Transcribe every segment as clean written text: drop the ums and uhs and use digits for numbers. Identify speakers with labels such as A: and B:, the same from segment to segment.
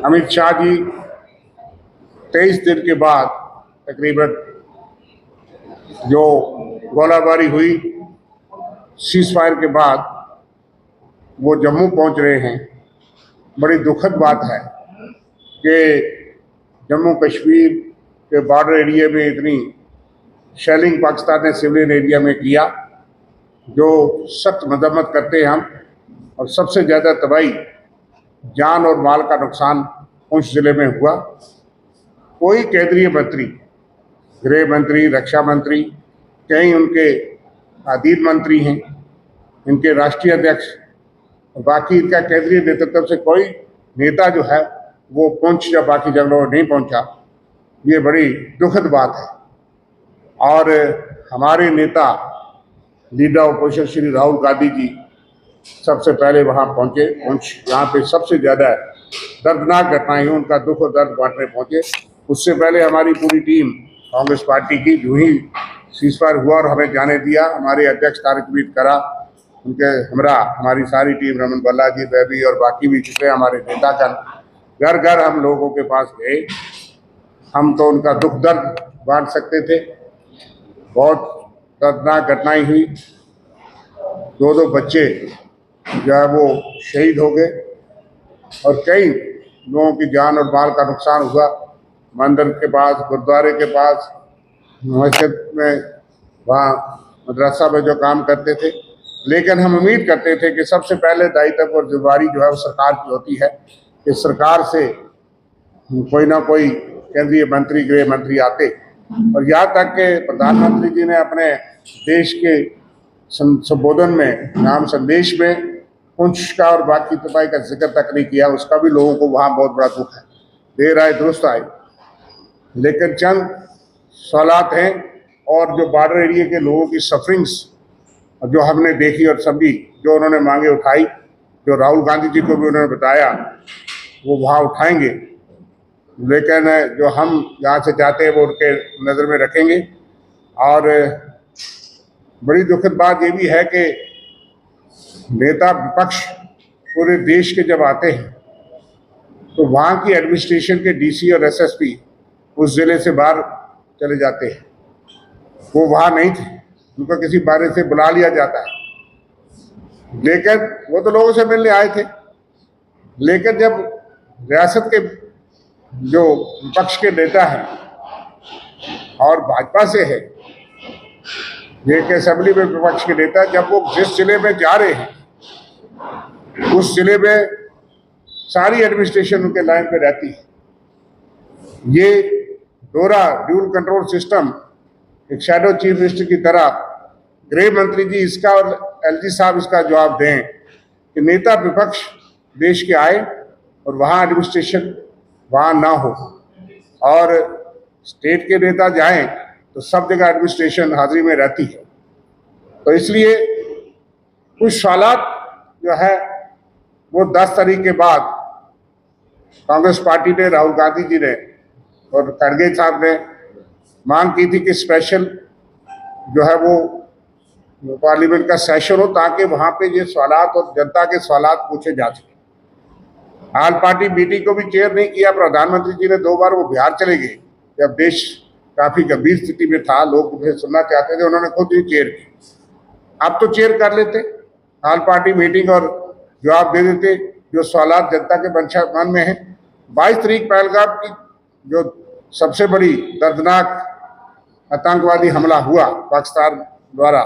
A: अमित शाह जी 23 दिन के बाद तकरीबन जो गोलाबारी हुई सीज फायर के बाद वो जम्मू पहुंच रहे हैं। बड़ी दुखद बात है कि जम्मू कश्मीर के बॉर्डर एरिया में इतनी शेलिंग पाकिस्तान ने सिविलियन एरिया में किया, जो सख्त मजम्मत करते हैं हम। और सबसे ज़्यादा तबाही, जान और माल का नुकसान पुंछ जिले में हुआ। कोई केंद्रीय मंत्री, गृह मंत्री, रक्षा मंत्री, कई उनके आदिल मंत्री हैं, इनके राष्ट्रीय अध्यक्ष, बाकी इनका केंद्रीय नेतृत्व से कोई नेता जो है वो पुंछ या बाकी जगहों नहीं पहुंचा। ये बड़ी दुखद बात है। और हमारे नेता लीडर ऑपोजिशन श्री राहुल गांधी जी सबसे पहले वहां पहुंचे। पुंछ यहाँ पे सबसे ज़्यादा दर्दनाक घटनाएं हुई, उनका दुख और दर्द बांटने पहुंचे। उससे पहले हमारी पूरी टीम कांग्रेस पार्टी की, जो ही सीजफायर हुआ और हमें जाने दिया, हमारे अध्यक्ष तारिक मीर करा, उनके हमरा हमारी सारी टीम, रमन बल्ला जी, बेबी और बाकी भी जितने हमारे नेता का, घर घर हम लोगों के पास गए। हम तो उनका दुख दर्द बांट सकते थे। बहुत दर्दनाक घटनाएं हुई। दो बच्चे जो है वो शहीद हो गए और कई लोगों की जान और माल का नुकसान हुआ। मंदिर के पास, गुरुद्वारे के पास, मस्जिद में, वहाँ मदरसा में जो काम करते थे। लेकिन हम उम्मीद करते थे कि सबसे पहले दायित्व और जिम्मेदारी जो है वो सरकार की होती है कि सरकार से कोई ना कोई केंद्रीय मंत्री, गृह मंत्री आते। और यहाँ तक कि प्रधानमंत्री जी ने अपने देश के संबोधन में, नाम संदेश में पुंछ का और बाकी तबाही का जिक्र तक नहीं किया। उसका भी लोगों को वहाँ बहुत बड़ा दुख है। देर आए दुरुस्त आए, लेकिन चंद सवालात हैं और जो बॉर्डर एरिया के लोगों की सफरिंग्स जो हमने देखी और सभी जो उन्होंने मांगे उठाई, जो राहुल गांधी जी को भी उन्होंने बताया वो वहाँ उठाएंगे। लेकिन जो हम यहाँ से जाते हैं वो उनके नज़र में रखेंगे। और बड़ी दुखद बात ये भी है कि नेता विपक्ष पूरे देश के जब आते हैं तो वहाँ की एडमिनिस्ट्रेशन के डीसी और एसएसपी उस ज़िले से बाहर चले जाते हैं। वो वहाँ नहीं थे, उनको किसी बारे से बुला लिया जाता है। लेकिन वो तो लोगों से मिलने आए थे। लेकिन जब रियासत के जो विपक्ष के नेता हैं और भाजपा से है, ये कि असेंबली में विपक्ष के नेता, जब वो जिस जिले में जा रहे हैं उस जिले में सारी एडमिनिस्ट्रेशन उनके लाइन पे रहती है। ये दोहरा ड्यूल कंट्रोल सिस्टम, एक शैडो चीफ मिनिस्टर की तरह गृह मंत्री जी इसका और एलजी साहब इसका जवाब दें कि नेता विपक्ष देश के आए और वहाँ एडमिनिस्ट्रेशन वहाँ ना हो, और स्टेट के नेता जाएं तो सब जगह एडमिनिस्ट्रेशन हाजिरी में रहती है। तो इसलिए कुछ सवालात जो है वो 10 तारीख के बाद कांग्रेस पार्टी ने, राहुल गांधी जी ने और खड़गे साहब ने मांग की थी कि स्पेशल जो है वो पार्लियामेंट का सेशन हो, ताकि वहाँ पे ये सवालात और जनता के सवालात पूछे जा सके। ऑल पार्टी मीटिंग को भी चेयर नहीं किया। प्रधानमंत्री जी ने 2 बार वो बिहार चले गए जब देश काफी गंभीर स्थिति में था, लोग उन्हें सुनना चाहते थे, उन्होंने खुद ही चेयर की। अब तो चेयर कर लेते ऑल पार्टी मीटिंग और जवाब दे देते जो सवालात जनता के मन में है। 22 तारीख पहलगाम की जो सबसे बड़ी दर्दनाक आतंकवादी हमला हुआ पाकिस्तान द्वारा,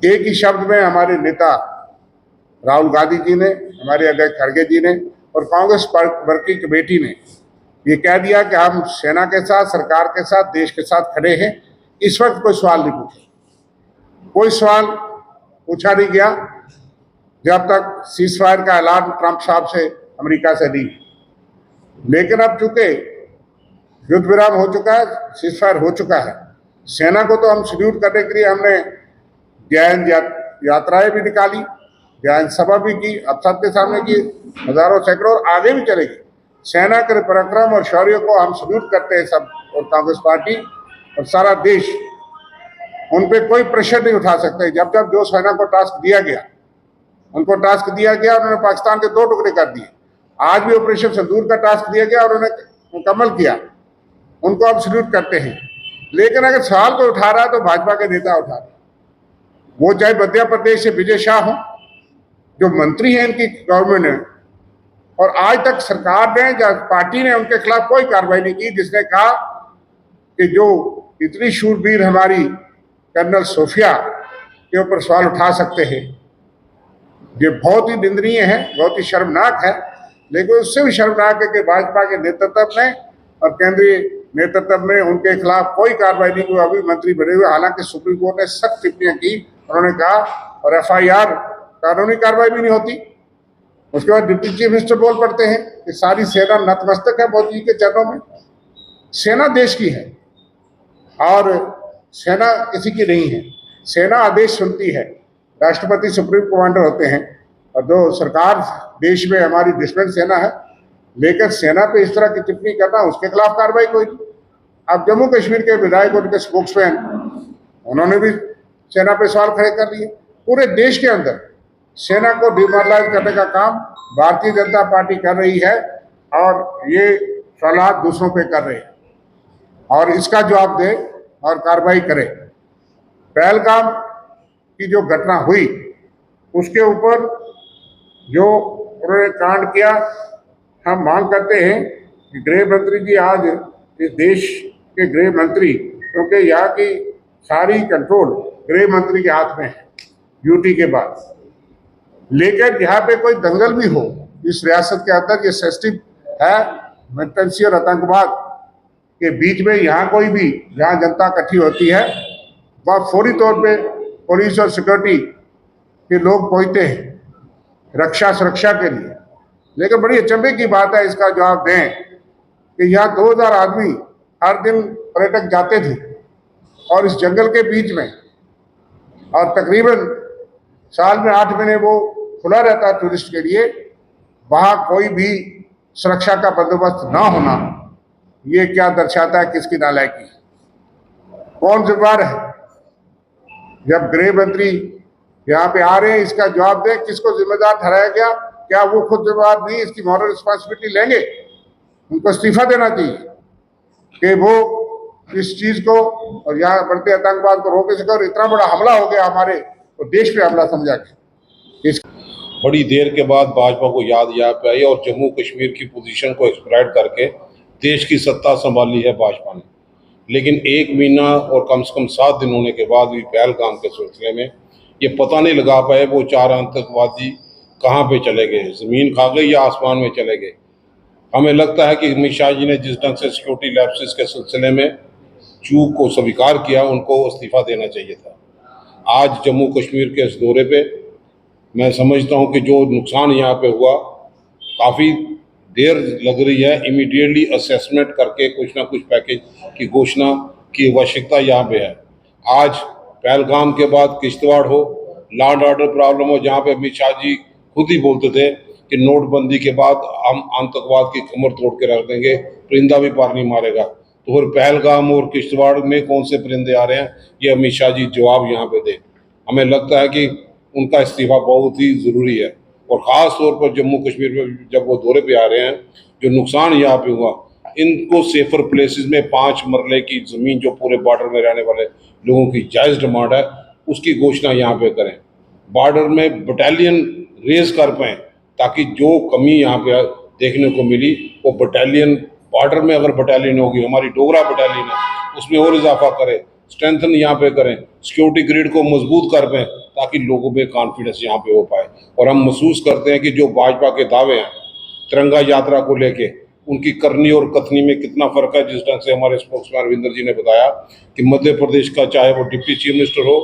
A: एक ही शब्द में हमारे नेता राहुल गांधी जी ने, हमारे अध्यक्ष खड़गे जी ने और कांग्रेस वर्किंग कमेटी ने ये कह दिया कि हम सेना के साथ, सरकार के साथ, देश के साथ खड़े हैं। इस वक्त कोई सवाल नहीं पूछे, कोई सवाल पूछा नहीं गया जब तक सीजफायर का ऐलान ट्रंप साहब से, अमेरिका से नहीं। लेकिन अब चूंकि युद्ध विराम हो चुका है, सीजफायर हो चुका है, सेना को तो हम सल्यूट करने के लिए हमने जय यात्राएं भी निकाली, जय सभा भी की, अब सबके सामने की, हजारों सैकड़ों और आगे भी चलेगी। सेना के पराक्रम और शौर्य को हम सल्यूट करते हैं सब, और कांग्रेस पार्टी और सारा देश उन पे कोई प्रेशर नहीं उठा सकते। जब जब जो सेना को टास्क दिया गया, उनको टास्क दिया गया, उन्होंने पाकिस्तान के 2 टुकड़े कर दिए आज भी ऑपरेशन सिंदूर का टास्क दिया गया और उन्होंने मुकम्मल किया, उनको हम सल्यूट करते हैं। लेकिन अगर सवाल को उठा रहा है तो भाजपा के नेता उठा रहे, वो चाहे मध्य प्रदेश से विजय शाह हो, जो मंत्री हैं इनकी गवर्नमेंट में, और आज तक सरकार ने या पार्टी ने उनके खिलाफ कोई कार्रवाई नहीं की, जिसने कहा कि जो इतनी शूरवीर हमारी कर्नल सोफिया के ऊपर सवाल उठा सकते हैं, ये बहुत ही निंदनीय है, बहुत ही शर्मनाक है। लेकिन उससे भी शर्मनाक है कि भाजपा के नेतृत्व में और केंद्रीय नेतृत्व में उनके खिलाफ कोई कार्रवाई नहीं हुई, अभी मंत्री बने हुए। हालांकि सुप्रीम कोर्ट ने सख्त टिप्पणियां की, उन्होंने कहा, और FIR कानूनी कार्रवाई भी नहीं होती। उसके बाद डिप्टी चीफ मिनिस्टर बोल पड़ते हैं कि सारी सेना नतमस्तक है मोदी जी के चरणों में। सेना देश की है और सेना किसी की नहीं है। सेना आदेश सुनती है, राष्ट्रपति सुप्रीम कमांडर होते हैं, और जो सरकार देश में हमारी दुश्मन सेना है, लेकिन सेना पे इस तरह की टिप्पणी करना, उसके खिलाफ कार्रवाई कोई नहीं। अब जम्मू कश्मीर के विधायक, उनके स्पोक्समैन, उन्होंने भी सेना पे सवाल खड़े कर दिए। पूरे देश के अंदर सेना को डिमोरलाइज करने का काम भारतीय जनता पार्टी कर रही है और ये सलाह दूसरों पे कर रहे हैं, और इसका जवाब दे और कार्रवाई करे। पहलगाम की जो घटना हुई उसके ऊपर जो उन्होंने कांड किया, हम मांग करते हैं कि गृह मंत्री जी, आज इस देश के गृह मंत्री, क्योंकि यहाँ की सारी कंट्रोल गृह मंत्री के हाथ में है ड्यूटी के बाद, लेकिन यहाँ पे कोई दंगल भी हो इस रियासत के अंदर, ये सेंसिटिव है, मिलिटेंसी और आतंकवाद के बीच में, यहाँ कोई भी, जहाँ जनता इकट्ठी होती है वहाँ फौरी तौर पे पुलिस और सिक्योरिटी के लोग पहुँचते हैं रक्षा सुरक्षा के लिए। लेकिन बड़ी अचंभे की बात है, इसका जवाब दें कि यहाँ 2000 आदमी हर दिन पर्यटक जाते थे और इस जंगल के बीच में, और तकरीबन साल में 8 महीने वो खुला रहता है टूरिस्ट के लिए, वहाँ कोई भी सुरक्षा का बंदोबस्त ना होना, ये क्या दर्शाता है किसकी नालायकी? कौन जिम्मेदार है? जब गृह मंत्री यहाँ पे आ रहे हैं, इसका जवाब दें, किसको जिम्मेदार ठहराया गया? क्या वो खुद जिम्मेदार नहीं, इसकी मॉरल रिस्पॉन्सिबिलिटी लेंगे? उनको इस्तीफा देना चाहिए कि वो इस चीज को और यहाँ बढ़ते आतंकवाद को रोक सके। और इतना बड़ा हमला हो गया हमारे, तो देश पे हमला समझा के।
B: बड़ी देर के बाद भाजपा को याद यहाँ पे आई और जम्मू कश्मीर की पोजीशन को एक्सप्लॉइट करके देश की सत्ता संभाली है भाजपा ने। लेकिन 1 महीना और कम से कम 7 दिन होने के बाद भी पहलगाम के सिलसिले में ये पता नहीं लगा पाए वो 4 आतंकवादी कहाँ पे चले गए, ज़मीन खा गई या आसमान में चले गए। हमें लगता है कि अमित शाह जी ने जिस ढंग से सिक्योरिटी लैप्सेस के सिलसिले में चूक को स्वीकार किया, उनको इस्तीफा देना चाहिए था। आज जम्मू कश्मीर के इस दौरे पे मैं समझता हूँ कि जो नुकसान यहाँ पे हुआ, काफ़ी देर लग रही है। इमीडिएटली असेसमेंट करके कुछ ना कुछ पैकेज की घोषणा की आवश्यकता यहाँ पे है। आज पहलगाम के बाद किश्तवाड़ हो, लॉ एंड ऑर्डर प्रॉब्लम हो, जहाँ पे अमित शाह जी खुद ही बोलते थे कि नोटबंदी के बाद हम आतंकवाद की कमर तोड़ के रख देंगे, परिंदा भी पार नहीं मारेगा। तो फिर पहलगाम और किश्तवाड़ में कौन से परिंदे आ रहे हैं, ये अमित शाह जी जवाब यहाँ पे दे। हमें लगता है कि उनका इस्तीफा बहुत ही ज़रूरी है, और ख़ास तौर पर जम्मू कश्मीर में जब वो दौरे पे आ रहे हैं, जो नुकसान यहाँ पे हुआ, इनको सेफर प्लेसेस में 5 मरले की ज़मीन जो पूरे बॉर्डर में रहने वाले लोगों की जायज़ डिमांड है, उसकी घोषणा यहाँ पे करें। बॉर्डर में बटालियन रेज कर पाएँ, ताकि जो कमी यहाँ पे देखने को मिली वो बटालियन, बॉर्डर में अगर बटालियन होगी, हमारी डोगरा बटालियन है, उसमें और इजाफा करें, स्ट्रेंथन यहाँ पे करें, सिक्योरिटी ग्रिड को मजबूत कर पाएँ, ताकि लोगों में कॉन्फिडेंस यहाँ पे हो पाए। और हम महसूस करते हैं कि जो भाजपा के दावे हैं तिरंगा यात्रा को लेके, उनकी करनी और कथनी में कितना फ़र्क है। जिस ढंग से हमारे स्पोक्समैन रविंदर जी ने बताया कि मध्य प्रदेश का चाहे वो डिप्टी चीफ मिनिस्टर हो,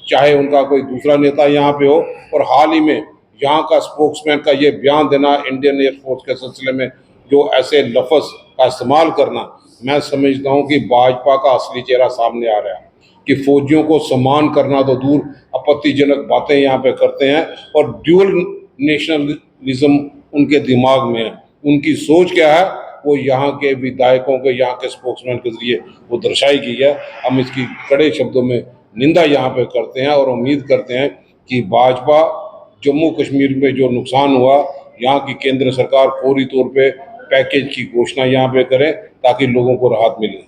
B: चाहे उनका कोई दूसरा नेता यहाँ पे हो, और हाल ही में यहाँ का स्पोक्समैन का ये बयान देना इंडियन एयरफोर्स के सिलसिले में, जो ऐसे लफ्ज़ का इस्तेमाल करना, मैं समझता हूँ कि भाजपा का असली चेहरा सामने आ रहा है कि फौजियों को सम्मान करना तो दूर, आपत्तिजनक बातें यहाँ पे करते हैं, और ड्यूअल नेशनलिज्म उनके दिमाग में है। उनकी सोच क्या है वो यहाँ के विधायकों के, यहाँ के स्पोक्समैन के जरिए वो दर्शाई गई है। हम इसकी कड़े शब्दों में निंदा यहाँ पे करते हैं और उम्मीद करते हैं कि भाजपा जम्मू कश्मीर में जो नुकसान हुआ यहाँ की केंद्र सरकार फौरी तौर पे पैकेज की घोषणा यहाँ पे करे ताकि लोगों को राहत मिले।